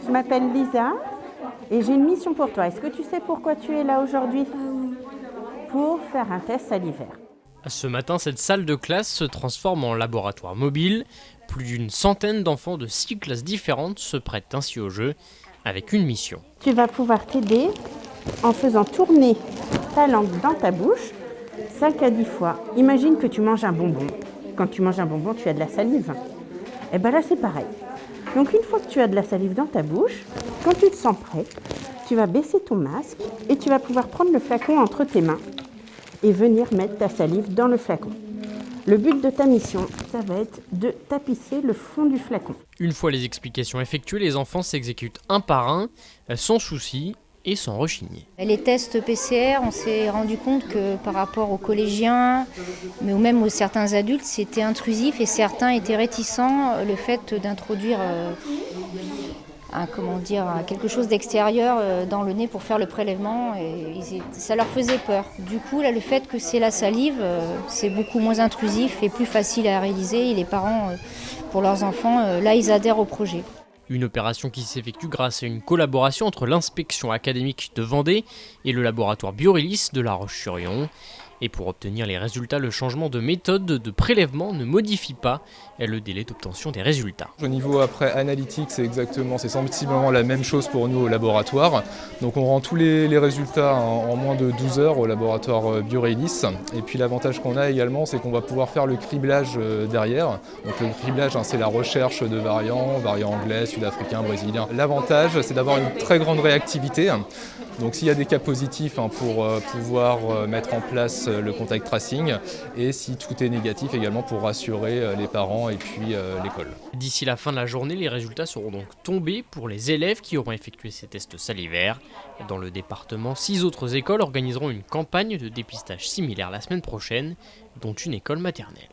Je m'appelle Lisa et j'ai une mission pour toi. Est-ce que tu sais pourquoi tu es là aujourd'hui? Pour faire un test salivaire. Ce matin, cette salle de classe se transforme en laboratoire mobile. Plus d'une centaine d'enfants de 6 classes différentes se prêtent ainsi au jeu, avec une mission. Tu vas pouvoir t'aider en faisant tourner ta langue dans ta bouche 5 à 10 fois. Imagine que tu manges un bonbon. Quand tu manges un bonbon, tu as de la salive. Et bien là, c'est pareil. Donc une fois que tu as de la salive dans ta bouche, quand tu te sens prêt, tu vas baisser ton masque et tu vas pouvoir prendre le flacon entre tes mains et venir mettre ta salive dans le flacon. Le but de ta mission, ça va être de tapisser le fond du flacon. Une fois les explications effectuées, les enfants s'exécutent un par un, sans souci et sans rechigner. Les tests PCR, on s'est rendu compte que par rapport aux collégiens, mais même aux certains adultes, c'était intrusif et certains étaient réticents le fait d'introduire quelque chose d'extérieur dans le nez pour faire le prélèvement. Et ça leur faisait peur. Du coup, là, le fait que c'est la salive, c'est beaucoup moins intrusif et plus facile à réaliser. Et les parents, pour leurs enfants, là, ils adhèrent au projet. Une opération qui s'effectue grâce à une collaboration entre l'inspection académique de Vendée et le laboratoire Biorélis de La Roche-sur-Yon. Et pour obtenir les résultats, le changement de méthode de prélèvement ne modifie pas le délai d'obtention des résultats. Au niveau après analytique, c'est sensiblement la même chose pour nous au laboratoire. Donc on rend tous les résultats en moins de 12 heures au laboratoire Biorélis. Et puis l'avantage qu'on a également, c'est qu'on va pouvoir faire le criblage derrière. Donc le criblage, c'est la recherche de variants anglais, sud-africains, brésiliens. L'avantage, c'est d'avoir une très grande réactivité. Donc s'il y a des cas positifs, pour pouvoir mettre en place le contact tracing, et si tout est négatif également pour rassurer les parents et puis l'école. D'ici la fin de la journée, les résultats seront donc tombés pour les élèves qui auront effectué ces tests salivaires. Dans le département, 6 autres écoles organiseront une campagne de dépistage similaire la semaine prochaine, dont une école maternelle.